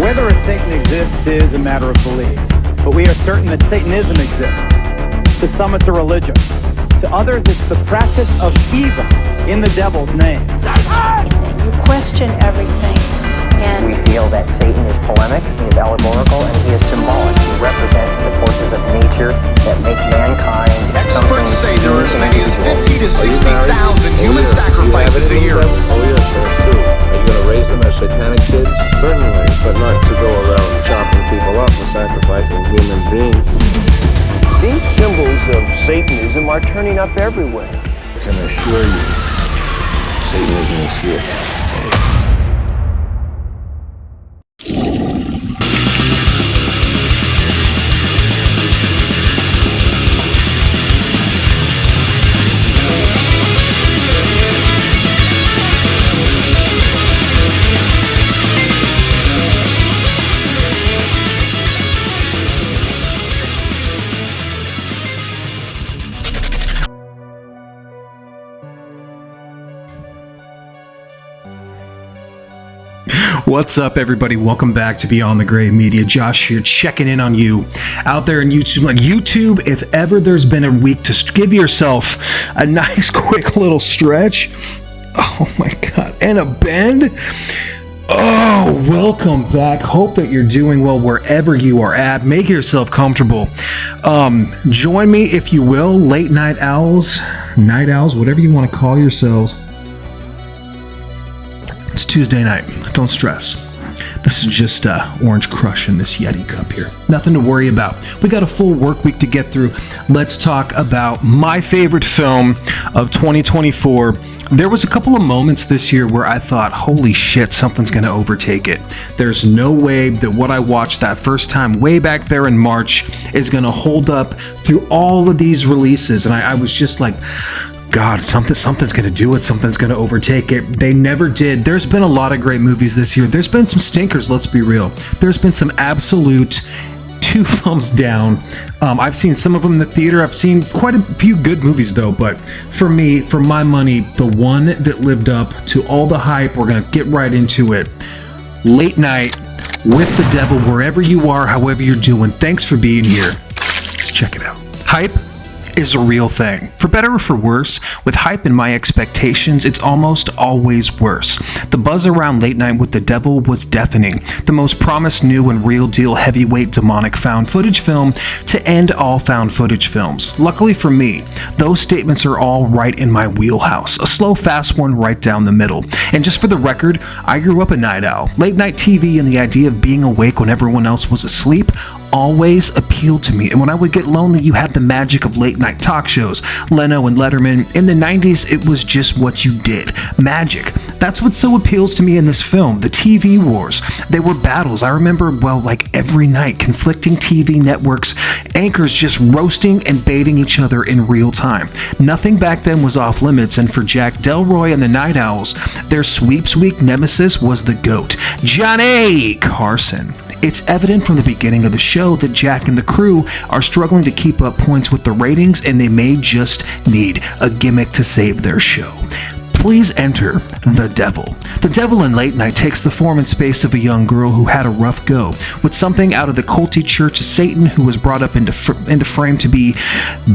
Whether a Satan exists is a matter of belief, but we are certain that Satanism exists. To some, it's a religion. To others, it's the practice of evil in the devil's name. You question everything, and we feel that Satan is polemic, he is allegorical, and he is symbolic. He represents the forces of nature that make mankind. Experts say there are as many as 50 to 60,000 human sacrifices a year. Oh yes, that's true. Are you going to raise them as satanic kids? Certainly, but not to go around chopping people up and sacrificing human beings. These symbols of Satanism are turning up everywhere. I can assure you, Satanism is here to stay. What's up, everybody? Welcome back to Beyond the Gray Media. Josh here, checking in on you out there in YouTube. Like YouTube, if ever there's been a week to give yourself a nice, quick little stretch, oh my God, and a bend. Oh, welcome back. Hope that you're doing well wherever you are at. Make yourself comfortable. Join me, if you will, late night owls, whatever you want to call yourselves. It's Tuesday night. Don't stress. This is just Orange Crush in this Yeti cup here. Nothing to worry about. We got a full work week to get through. Let's talk about my favorite film of 2024. There was a couple of moments this year where I thought, holy shit, something's going to overtake it. There's no way that what I watched that first time way back there in March is going to hold up through all of these releases. And I was just like, God, something's going to do it. Something's going to overtake it. They never did. There's been a lot of great movies this year. There's been some stinkers, let's be real. There's been some absolute two thumbs down. I've seen some of them in the theater. I've seen quite a few good movies, though. But for me, for my money, the one that lived up to all the hype, we're going to get right into it. Late Night with the Devil, wherever you are, however you're doing. Thanks for being here. Let's check it out. Hype is a real thing. For better or for worse, with hype and my expectations, it's almost always worse. The buzz around Late Night with the Devil was deafening. The most promised new and real deal heavyweight demonic found footage film to end all found footage films. Luckily for me, those statements are all right in my wheelhouse. A slow, fast one right down the middle. And just for the record, I grew up a night owl. Late night TV and the idea of being awake when everyone else was asleep always appealed to me. And when I would get lonely, you had the magic of late night talk shows. Leno and Letterman. In the 90s, it was just what you did. Magic. That's what so appeals to me in this film. The TV wars. They were battles. I remember, well, like every night, conflicting TV networks, anchors just roasting and baiting each other in real time. Nothing back then was off limits, and for Jack Delroy and the Night Owls, their sweeps week nemesis was the GOAT, Johnny Carson. It's evident from the beginning of the show that Jack and the crew are struggling to keep up points with the ratings, and they may just need a gimmick to save their show. Please enter the Devil. The Devil in Late Night takes the form and space of a young girl who had a rough go with something out of the culty Church of Satan, who was brought up into frame to be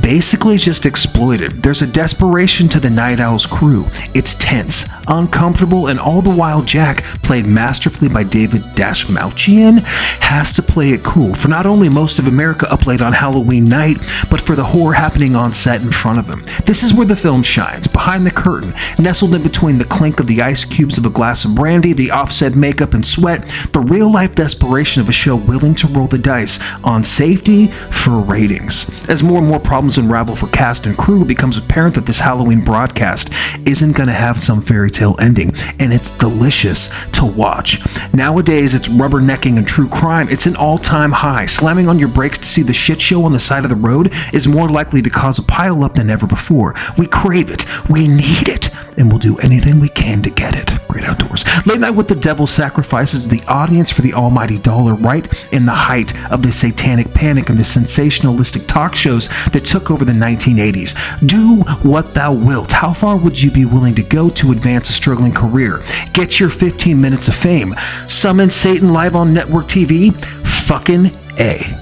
basically just exploited. There's a desperation to the Night Owl's crew. It's tense, uncomfortable, and all the while Jack, played masterfully by David Dashmalchian, has to play it cool for not only most of America up late on Halloween night, but for the horror happening on set in front of him. This is where the film shines, behind the curtain, nestled in between the clink of the ice cubes of a glass of brandy, the offset makeup and sweat, the real-life desperation of a show willing to roll the dice on safety for ratings. As more and more problems unravel for cast and crew, it becomes apparent that this Halloween broadcast isn't going to have some fairy tale ending, and it's delicious to watch. Nowadays, it's rubbernecking and true crime. It's an all-time high. Slamming on your brakes to see the shit show on the side of the road is more likely to cause a pile-up than ever before. We crave it. We need it. and we'll do anything we can to get it. Great Outdoors. Late Night with the Devil sacrifices the audience for the almighty dollar right in the height of the satanic panic and the sensationalistic talk shows that took over the 1980s. Do what thou wilt. How far would you be willing to go to advance a struggling career? Get your 15 minutes of fame. Summon Satan live on network TV? Fucking A.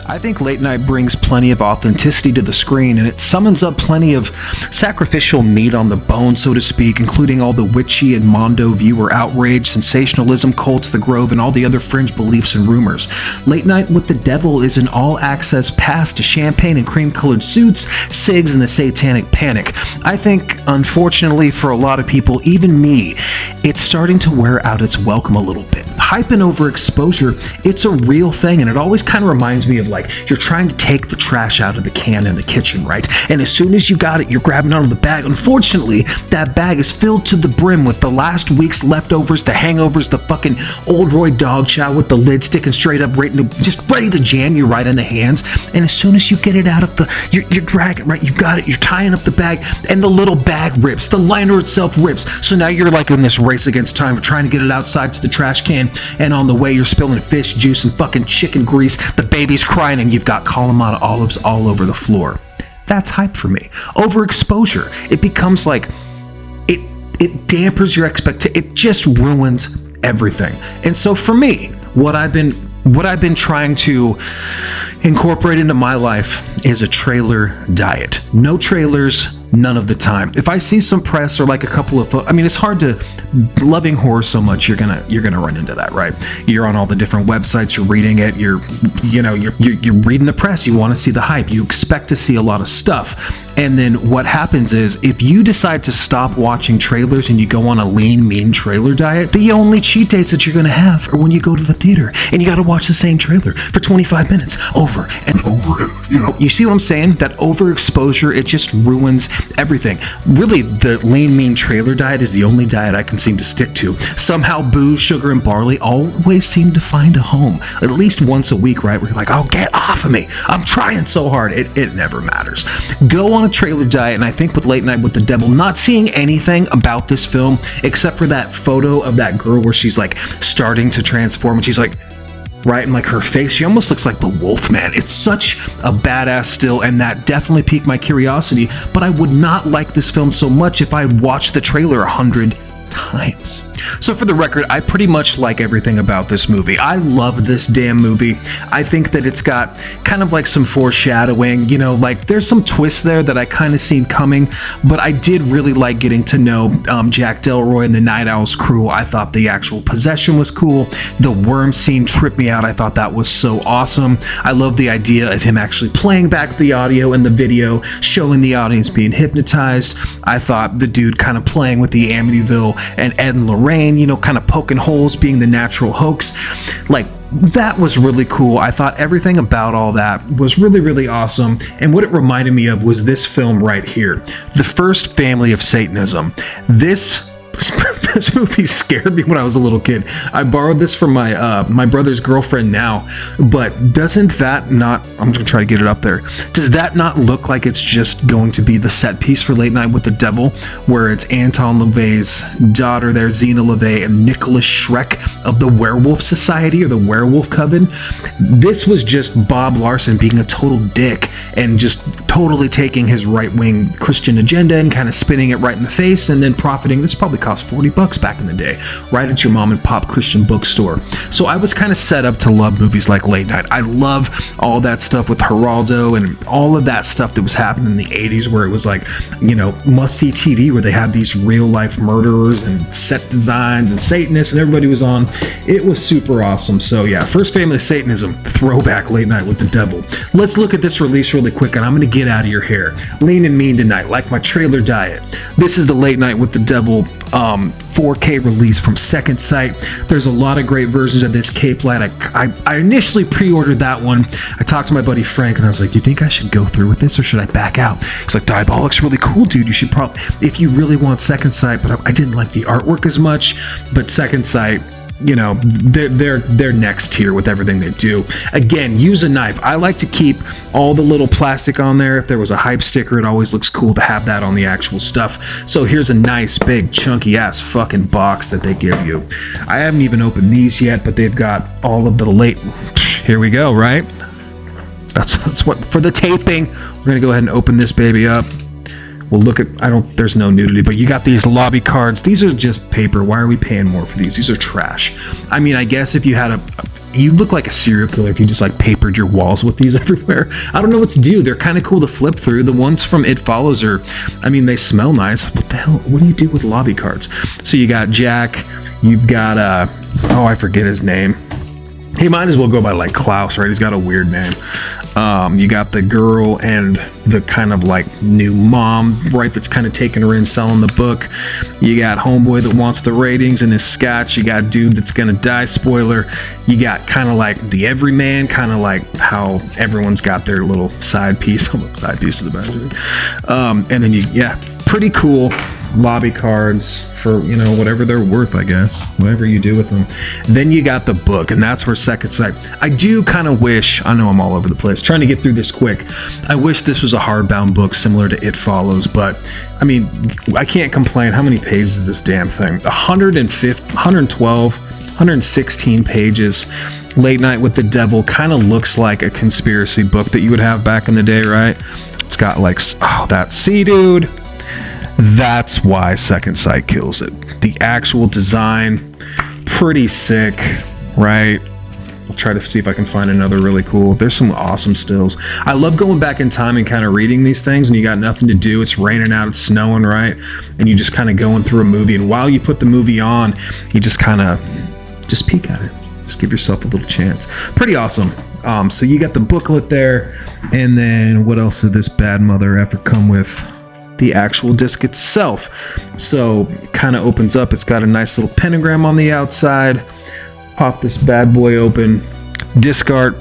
I think Late Night brings plenty of authenticity to the screen, and it summons up plenty of sacrificial meat on the bone, so to speak, including all the witchy and mondo viewer outrage, sensationalism, cults, the Grove, and all the other fringe beliefs and rumors. Late Night with the Devil is an all-access pass to champagne and cream-colored suits, cigs, and the satanic panic. I think, unfortunately for a lot of people, even me, it's starting to wear out its welcome a little bit. Hype and overexposure, it's a real thing, and it always kind of reminds me of like you're trying to take the trash out of the can in the kitchen, right? And as soon as you got it, you're grabbing onto the bag. Unfortunately, that bag is filled to the brim with the last week's leftovers, the hangovers, the fucking Old Roy dog chow with the lid sticking straight up, just ready to jam you right in the hands. And as soon as you get it out of you're dragging, right? You got it, you're tying up the bag, and the little bag rips, the liner itself rips. So now you're like in this race against time, trying to get it outside to the trash can, and on the way you're spilling fish juice and fucking chicken grease, the baby's crying, and you've got Kalamata olives all over the floor. That's hype for me. Overexposure, it becomes like it dampers your expectation. It just ruins everything. And so for me, what I've been trying to incorporate into my life is a trailer diet. No trailers, none of the time. If I see some press or like a couple of, it's hard to, loving horror so much, you're gonna run into that, right? You're on all the different websites, you're reading it, you're reading the press, you want to see the hype, you expect to see a lot of stuff. And then what happens is, if you decide to stop watching trailers and you go on a lean, mean trailer diet, the only cheat days that you're gonna have are when you go to the theater and you gotta watch the same trailer for 25 minutes over and over. You see what I'm saying? That overexposure, it just ruins everything. Really, the lean, mean trailer diet is the only diet I can seem to stick to. Somehow booze, sugar, and barley always seem to find a home. At least once a week, right? Where you're like, oh, get off of me. I'm trying so hard. It never matters. Go on a trailer diet, and I think with Late Night with the Devil, not seeing anything about this film except for that photo of that girl where she's like starting to transform, and she's like, right, and like her face, she almost looks like the Wolfman. It's such a badass still, and that definitely piqued my curiosity, but I would not like this film so much if I had watched the trailer 100 times. So for the record, I pretty much like everything about this movie. I love this damn movie. I think that it's got kind of like some foreshadowing, like there's some twists there that I kind of seen coming, but I did really like getting to know Jack Delroy and the Night Owl's crew. I thought the actual possession was cool. The worm scene tripped me out. I thought that was so awesome. I love the idea of him actually playing back the audio and the video, showing the audience being hypnotized. I thought the dude kind of playing with the Amityville and Ed and Lorraine, kind of poking holes, being the natural hoax. Like, that was really cool. I thought everything about all that was really, really awesome. And what it reminded me of was this film right here, The First Family of Satanism. This movie scared me when I was a little kid. I borrowed this from my brother's girlfriend now, but doesn't that not, I'm going to try to get it up there, does that not look like it's just going to be the set piece for Late Night with the Devil, where it's Anton LaVey's daughter there, Zena LaVey, and Nicholas Schreck of the Werewolf Society or the Werewolf Coven? This was just Bob Larson being a total dick and just totally taking his right-wing Christian agenda and kind of spinning it right in the face and then profiting. This probably cost $40 back in the day, right at your mom and pop Christian bookstore. So I was kind of set up to love movies like Late Night. I love all that stuff with Geraldo and all of that stuff that was happening in the 80s, where it was like, must-see TV, where they had these real-life murderers and set designs and Satanists and everybody was on. It was super awesome. So yeah, First Family Satanism, throwback Late Night with the Devil. Let's look at this release really quick, and I'm going to get out of your hair. Lean and mean tonight, like my trailer diet. This is the Late Night with the Devil 4K release from Second Sight. There's a lot of great versions of this Cape Light. I initially pre-ordered that one. I talked to my buddy Frank and I was like, do you think I should go through with this or should I back out? He's like, Diabolic's really cool, dude. You should probably, if you really want Second Sight, but I didn't like the artwork as much, but Second Sight, you know, they're next tier with everything they do. Again, use a knife. I like to keep all the little plastic on there. If there was a hype sticker, it always looks cool to have that on the actual stuff. So here's a nice big chunky ass fucking box that they give you. I haven't even opened these yet, but they've got all of the late. Here we go, right? That's what for the taping. We're gonna go ahead and open this baby up. We'll look at, there's no nudity, but you got these lobby cards. These are just paper. Why are we paying more for these? These are trash. I mean, I guess if you had you look like a serial killer if you just like papered your walls with these everywhere. I don't know what to do. They're kind of cool to flip through. The ones from It Follows are, I mean, they smell nice. What the hell? What do you do with lobby cards? So you got Jack. You've got, I forget his name. He might as well go by like Klaus, right? He's got a weird name. You got the girl and the kind of like new mom, right? That's kind of taking her in, selling the book. You got homeboy that wants the ratings and his scotch. You got dude that's gonna die, spoiler. You got kind of like the everyman, kind of like how everyone's got their little side piece. Side piece of the budget. And then pretty cool lobby cards for, you know, whatever they're worth, I guess, whatever you do with them. Then you got the book, and that's where Second Sight. I do kind of wish, I know I'm all over the place trying to get through this quick. I wish this was a hardbound book similar to It Follows, but I mean, I can't complain. How many pages is this damn thing? 112, 116 pages. Late Night with the Devil kind of looks like a conspiracy book that you would have back in the day, right? It's got like, dude. That's why Second Sight kills it. The actual design, pretty sick, right? I'll try to see if I can find another really cool. There's some awesome stills. I love going back in time and kind of reading these things and you got nothing to do. It's raining out, it's snowing, right? And you just kind of going through a movie. And while you put the movie on, you just kind of just peek at it. Just give yourself a little chance. Pretty awesome. So you got the booklet there. And then what else did this bad mother ever come with? The actual disc itself. So kind of opens up. It's got a nice little pentagram on the outside. Pop this bad boy open. Disc art.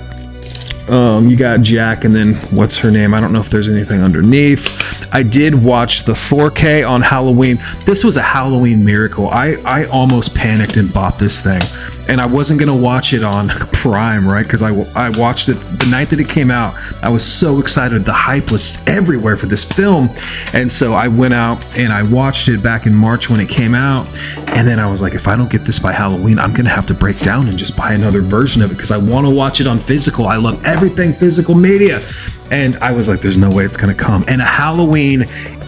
You got Jack and then what's her name? I don't know if there's anything underneath. I did watch the 4K on Halloween. This was a Halloween miracle. I almost panicked and bought this thing. And I wasn't going to watch it on Prime, right? Because I watched it the night that it came out. I was so excited. The hype was everywhere for this film. And so I went out and I watched it back in March when it came out. And then I was like, if I don't get this by Halloween, I'm going to have to break down and just buy another version of it because I want to watch it on physical. I love everything physical media. And I was like, there's no way it's going to come. And a Halloween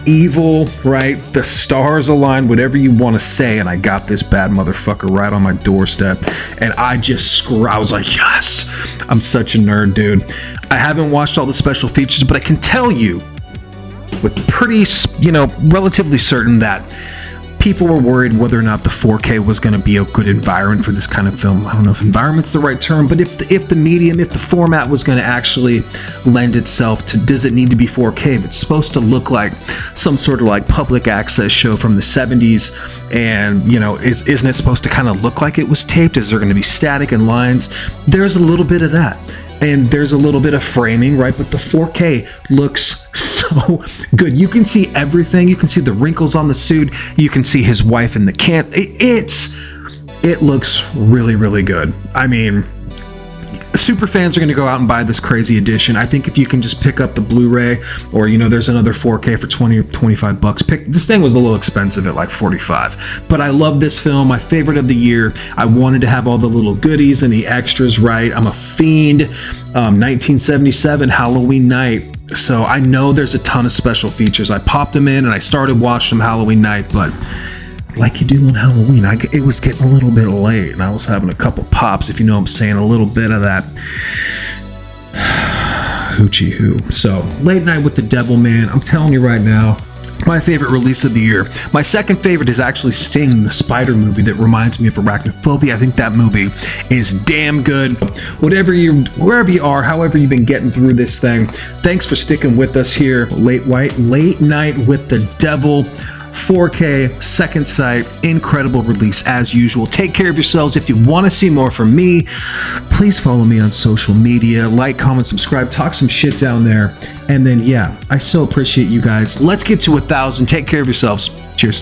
evil, right? The stars aligned, whatever you want to say. And I got this bad motherfucker right on my doorstep. And I was like, yes, I'm such a nerd, dude. I haven't watched all the special features, but I can tell you with pretty, relatively certain that people were worried whether or not the 4K was going to be a good environment for this kind of film. I don't know if environment's the right term, but if the medium, if the format was going to actually lend itself to, does it need to be 4K? If it's supposed to look like some sort of like public access show from the 70s and, isn't it supposed to kind of look like it was taped? Is there going to be static and lines? There's a little bit of that. And there's a little bit of framing, right? But the 4K looks so good. You can see everything. You can see the wrinkles on the suit. You can see his wife in the can. It looks really, really good. I mean, super fans are going to go out and buy this crazy edition. I think if you can just pick up the Blu-ray or, there's another 4K for 20 or 25 bucks. This thing was a little expensive at like 45. But I love this film. My favorite of the year. I wanted to have all the little goodies and the extras, right? I'm a fiend. 1977 Halloween night. So I know there's a ton of special features. I popped them in and I started watching them Halloween night, but like you do on Halloween, it was getting a little bit late and I was having a couple pops, if you know what I'm saying, a little bit of that hoochie hoo. So Late Night with the Devil, man, I'm telling you right now, my favorite release of the year. My second favorite is actually Sting, the Spider movie that reminds me of Arachnophobia. I think that movie is damn good. Wherever you are, however you've been getting through this thing, thanks for sticking with us here. Late Night with the Devil, 4K, Second Sight, incredible release as usual. Take care of yourselves. If you want to see more from me, please follow me on social media. Like, comment, subscribe, talk some shit down there. And then, I so appreciate you guys. Let's get to 1,000. Take care of yourselves. Cheers.